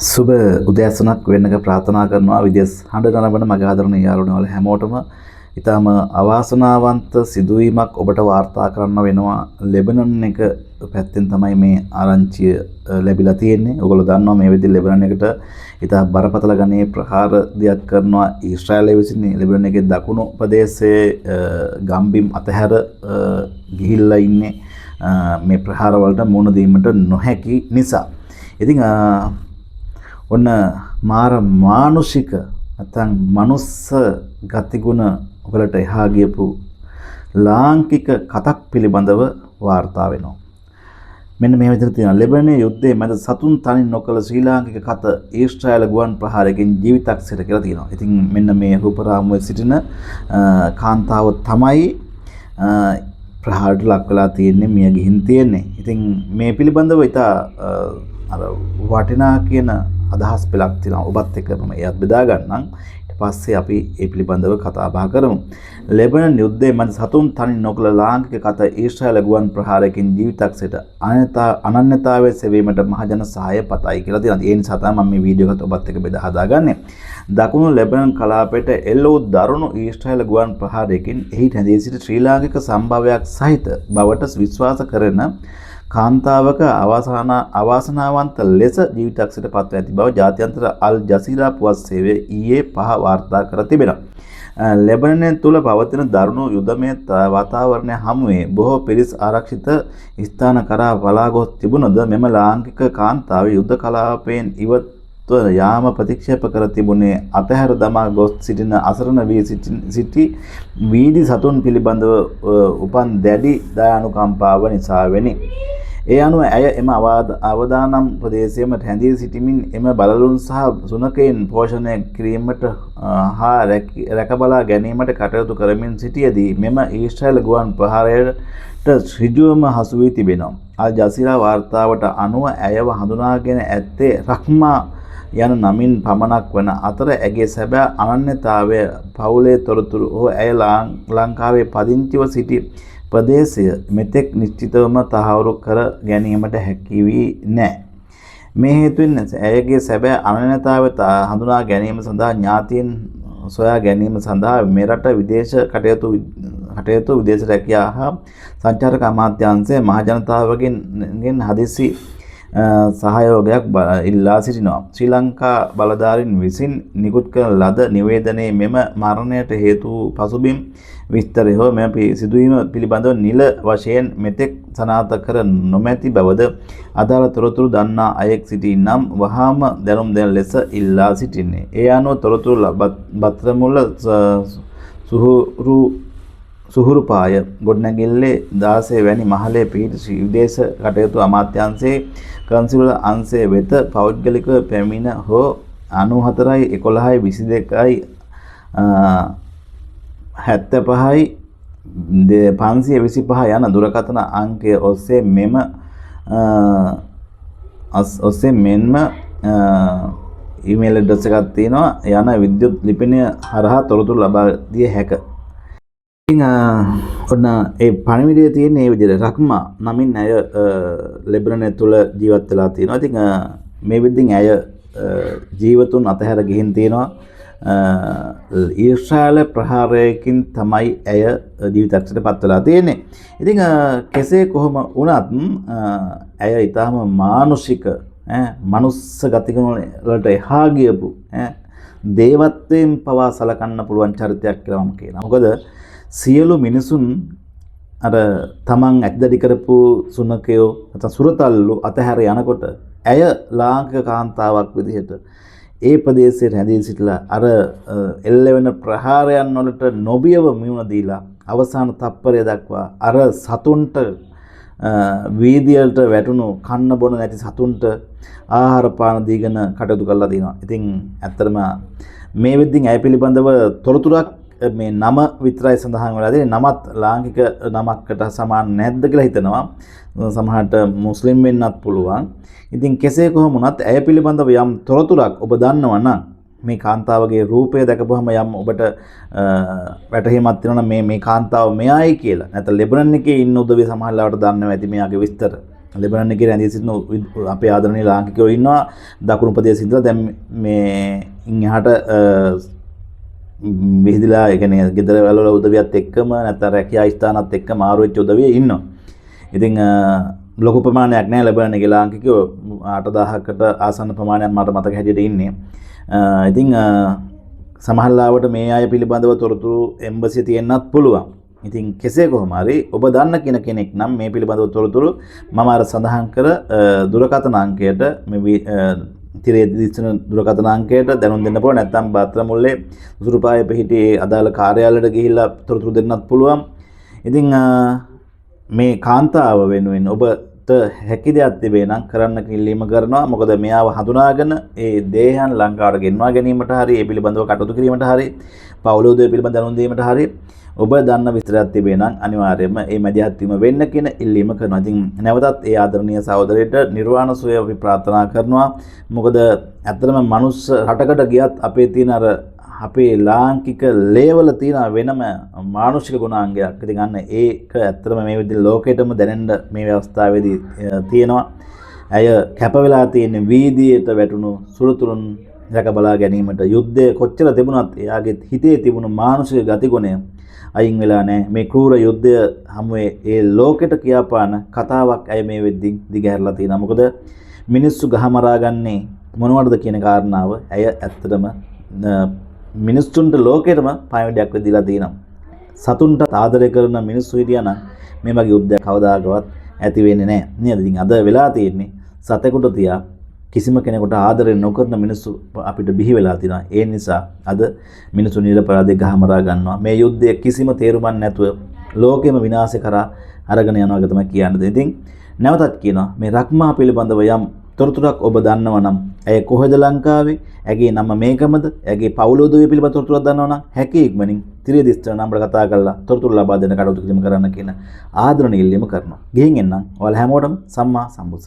සුබ උදෑසනක් වෙන්නක ප්‍රාර්ථනා කරනවා විදේශ හඬ නරඹන මගේ ආදරණීය යාළුවෝ හැමෝටම ඊටම අවාසනාවන්ත සිදුවීමක් ඔබට වාර්තා කරන්න වෙනවා. ලෙබනන් එක පැත්තෙන් තමයි මේ ආරංචිය ලැබිලා තියෙන්නේ. ඔයගොල්ලෝ දන්නවා මේ විදිහට ලෙබනන් එකට ඊට බරපතල ගණයේ ප්‍රහාර දියත් කරනවා ඊශ්‍රායලය විසින්. ලෙබනන් එකේ දකුණු ප්‍රදේශයේ ගම්බිම් අතහැර ගිහිල්ලා ඉන්නේ මේ ප්‍රහාර වලට මුහුණ දීමට නොහැකි නිසා. ඉතින් ඔන්න මාර මානුෂික නැත්නම් මනුස්ස ගතිගුණ වලට එහා ගියපු ලාංකික කතක් පිළිබඳව වාර්තා වෙනවා. මෙන්න මේ විදිහට තියෙනවා. ලෙබනනේ යුද්ධයේ මැද සතුන් තනි නොකළ ශ්‍රී ලාංකික කත ඊශ්‍රායල ගුවන් ප්‍රහාරයකින් ජීවිතක්ෂර කියලා තියෙනවා. ඉතින් මෙන්න මේ රූපරාමුවේ සිටින කාන්තාව තමයි ප්‍රහාරයට ලක් වෙලා තියෙන්නේ, මිය ගිහින් තියෙන්නේ. ඉතින් මේ පිළිබඳව ඉතා අර වටිනා කියන අදහස් පෙළක් තියෙනවා. ඔබත් එක්ක මම එයත් බෙදා ගන්නම්. ඊට පස්සේ අපි ඒ පිළිබඳව කතා බහ කරමු. ලෙබනන් යුද්ධයේ මැද සතුන් තනි නොකළ ලාංකික කත ඊශ්‍රායල ගුවන් ප්‍රහාරයකින් ජීවිතක්ෂයට අනන්‍යතාවයේ සෙවීමට මහජන සහාය පතයි කියලා තියෙනවා. ඒ නිසා තමයි මම මේ වීඩියෝ එකත් ඔබත් එක්ක බෙදා හදාගන්නේ. දකුණු ලෙබනන් කලාපයට එල්ල වූ දරුණු ඊශ්‍රායල ගුවන් ප්‍රහාරයකින් එහි රැඳී සිටි ශ්‍රී ලාංකික සම්භාවයක් සහිත බවට විශ්වාස කරන කාන්තාවක අවාසනාවන්ත ලෙස ජීවිතක්ෂයට පත්ව ඇති බව ජාත්‍යන්තර අල් ජසීරා පුවත් සේවය ඊයේ 5 වාර්තා කර තිබෙනවා. ලෙබනන් තුළ පවතින දරුණු යුදමය වාතාවරණය හමුවේ බොහෝ පිරිස් ආරක්ෂිත ස්ථාන කරා පලා ගොස් තිබුණද මෙම ලාංකික කාන්තාව යුද්ධ කලාපයෙන් ඉවත්ව යාම ප්‍රතික්ෂේප කර තිබුණේ අතහැර දමා ගොස් සිටින අසරණ වී සිටි වීදි සතුන් පිළිබඳව උපන් දැඩි දයානුකම්පාව නිසා වෙනි. ඒ අනුව ඇය එම අවදානම් ප්‍රදේශයේම රැඳී සිටිමින් එම බලලුන් සහ සුනකයන් පෝෂණය කිරීමට හා රැකබලා ගැනීමට කටයුතු කරමින් සිටියේදී මෙම ඊශ්‍රායල ගුවන් ප්‍රහාරයට ඍජුවම හසු වී තිබෙනවා. අල් ජසීරා වාර්තාවට අනුව ඇයව හඳුනාගෙන ඇත්තේ රහ්මා යන නමින් පමණක් වන අතර ඇගේ සැබෑ අනන්‍යතාවය පවුලේ තොරතුරු හෝ ඇය ලංකාවේ පදිංචිව සිටි ප්‍රදේශය මෙතෙක් නිශ්චිතවම තහවුරු කර ගැනීමට හැකි වී නැහැ. මේ හේතුවෙන් ඇයගේ සැබෑ අනන්‍යතාවය හඳුනා ගැනීම සඳහා ඥාතීන් සොයා ගැනීම සඳහා මෙරට විදේශ කටයුතු විදේශ රැකියා හා සංචාරක අමාත්‍යාංශය මහජනතාවගෙන් හදිසි සහයෝගයක් ඉල්ලා සිටිනවා. ශ්‍රී ලංකා බලධාරීන් විසින් නිකුත් කරන ලද නිවේදනයේ මෙම මරණයට හේතු පසුබිම් විස්තරය හෝ මෙම සිදුවීම පිළිබඳව නිල වශයෙන් මෙතෙක් සනාථ කර නොමැති බවද අදාළ තොරතුරු දන්නා අයෙක් සිටී නම් වහාම දැනුම් දෙන ලෙස ඉල්ලා සිටින්නේ. ඒ අනුව තොරතුරු බත්‍රමුල්ල සුහුරුපාය ගොඩනැගිල්ලේ 16 වැනි මහලේ පිහිටි විදේශ කටයුතු අමාත්‍යාංශයේ කන්සිල් අංශය වෙත පෞද්ගලිකව පැමිණ හෝ 94යි 11යි 22යි 75යි 525 යන දුරකථන අංකය ඔස්සේ මෙන්ම ඊමේල් ඇඩ්‍රස් එකක් තියෙනවා. යන විද්‍යුත් ලිපිනය හරහා තොරතුරු ලබා දිය හැකිය. ඉතින් ඔන්න ඒ පණිවිඩය තියෙන මේ විදිහට රක්මා නමින් ඇය ලෙබනන් තුළ ජීවත් වෙලා තියෙනවා. ඉතින් මේ විදිහින් ඇය ජීවතුන් අතහැර ගිහින් තියෙනවා. ඊශ්‍රායල ප්‍රහාරයකින් තමයි ඇය ජීවිතක්ෂයට පත් වෙලා තියෙන්නේ. ඉතින් කෙසේ කොහොම වුණත් ඇය ඊටාම මානුෂික මනුස්ස ගතිගුණ වලට එහා ගියපු දේවත්වයෙන් පවා සලකන්න පුළුවන් චරිතයක් කියලා මම කියනවා. මොකද සියලු මිනිසුන් අර තමන් ඇද්දඩි කරපු සුනකයෝ නැත්නම් සුරතල්ලු අතහැර යනකොට ඇය ලාංකික කාන්තාවක් විදිහට ඒ ප්‍රදේශයේ රැඳී සිටලා අර එල්ලෙවෙන ප්‍රහාරයන් වලට නොබියව මුහුණ දීලා අවසාන තප්පරය දක්වා අර සතුන්ට වීදියට වැටුණු කන්න බොන නැති සතුන්ට ආහාර පාන දීගෙන කටයුතු කරලා තිනවා. ඉතින් ඇත්තටම මේ වෙද්දින් ඇය පිළිබඳව තොරතුරක් මේ නම විතරයි සඳහන් වෙලා තියෙන්නේ. නමත් ලාංකික නමකට සමාන නැද්ද කියලා හිතනවා. සමහරට මුස්ලිම් වෙන්නත් පුළුවන්. ඉතින් කෙසේ කොහොම වුණත් ඇය පිළිබඳව යම් තොරතුරක් ඔබ දන්නවා නම් මේ කාන්තාවගේ රූපය දැකපුවම යම් ඔබට වැටහීමක් තියෙනවා මේ කාන්තාව මෙයයි කියලා. නැත්නම් ලෙබනන් එකේ ඉන්න උදවිය සමහරවට දන්නව ඇති මෙයාගේ විස්තර. ලෙබනන් එකේ රැඳී සිටින අපේ ආදරණීය ලාංකිකයෝ ඉන්නවා දකුණු ප්‍රදේශ ඉඳලා දැන් මේ ඉන්හාට විහිදලා ඒ කියන්නේ ගෙදර වල උදවියත් එක්කම නැත්නම් රැකියා ස්ථානත් එක්ක මාරු වෙච්ච උදවිය ඉන්නවා. ඉතින් ලොකු ප්‍රමාණයක් නෑ ලැබෙන එක ලාංකිකයෝ 8000කට ආසන්න ප්‍රමාණයක් මට මතක හැටියට ඉන්නේ. ඉතින් සමහරවිට මේ අය පිළිබඳව තොරතුරු එම්බසි තියෙන්නත් පුළුවන්. ඉතින් කෙසේ කොහොම හරි ඔබ දන්න කෙනෙක් නම් මේ පිළිබඳව තොරතුරු මම අර සඳහන් කර දුරකථන අංකයට මේ තිරේ දිස්න දුරකථන අංකයට දැනුම් දෙන්න පුළුවන්. නැත්නම් බාත්‍ර මුල්ලේ උසුරුපායේ පිහිටි අදාළ කාර්යාලයට ගිහිල්ලා තොරතුරු දෙන්නත් පුළුවන්. ඉතින් මේ කාන්තාව වෙනුවෙන් ඔබට හැකි දෙයක් තිබේ නම් කරන්න කිල්ලීම කරනවා. මොකද මෙයාව හඳුනාගෙන ඒ දේහයන් ලංකාවට ගෙන්වා ගැනීමට හරි ඒ පිළිබඳව කටයුතු කිරීමට හරි පවුලෝදය පිළිබඳව දැනුම් දීමට හරි ඔබ දන්න විස්තරයක් තිබේ නම් අනිවාර්යයෙන්ම මේ මැදිහත් වීම වෙන්න කියන ඉල්ලීම කරනවා. ඉතින් නැවතත් ඒ ආදරණීය සහෝදරයට නිර්වාණ සුවය අපි ප්‍රාර්ථනා කරනවා. මොකද ඇත්තටම මනුස්ස රටකට ගියත් අපේ තියෙන අර අපේ ලාංකික ලේවල තියෙන වෙනම මානුෂික ගුණාංගයක්. ඉතින් අන්න ඒක ඇත්තටම මේ විදිහට ලෝකෙටම දැනෙන්න මේ අවස්ථාවේදී තියෙනවා. ඇය කැප වෙලා තියෙන වීදියේට වැටුණු සුළුතුරුන් රැක බලා ගැනීමට යුද්ධය කොච්චර තිබුණත් එයාගේ හිතේ තිබුණු මානුෂික ගතිගුණය අයින් වෙලා නැහැ. මේ ක්‍රූර යුද්ධය හැමුවේ ඒ ලෝකෙට කියාපාන කතාවක් ඇය මේ වෙද්දී දිගහැරලා තියෙනවා. මොකද මිනිස්සු ගහමරා ගන්නේ මොනවටද කියන කාරණාව ඇය ඇත්තටම මිනිස්සුන්ට ලෝකෙටම පණිවිඩයක් වෙදිලා තියෙනවා. සතුන්ට ආදරය කරන මිනිස්සු හිටියා නම් මේ වගේ යුද්ධයක් කවදාකවත් ඇති වෙන්නේ නැහැ. නේද? ඉතින් අද වෙලා තියෙන්නේ සතෙකුට තියා කිසිම කෙනෙකුට ආදරය නොකරන මිනිස්සු අපිට බිහි වෙලා තියෙනවා. ඒ නිසා අද මිනිස්සු නිරපරාධේ ගහමරා ගන්නවා. මේ යුද්ධය කිසිම තේරුමක් නැතුව ලෝකෙම විනාශ කරා අරගෙන යනවා වගේ තමයි කියන්නේ. ඉතින් නැවතත් කියනවා මේ රක්මා පිළිබඳව යම් තොරතුරක් ඔබ දන්නවා නම් ඇය කොහෙද ලංකාවේ? ඇගේ නම මේකමද? ඇගේ පවුලෝදවිය පිළිබඳ තොරතුරක් දන්නවා නම් හැකි ඉක්මනින් තිරිය දිස්ත්‍රික්ක නම්බරට කතා කරලා තොරතුරු ලබා දෙන්න කටයුතු කිරීම කරන්න කියන ආදරණීය ඉල්ලීම කරනවා. ගිහින් එන්නම්. ඔයාලා හැමෝටම සම්මා සම්බුත්.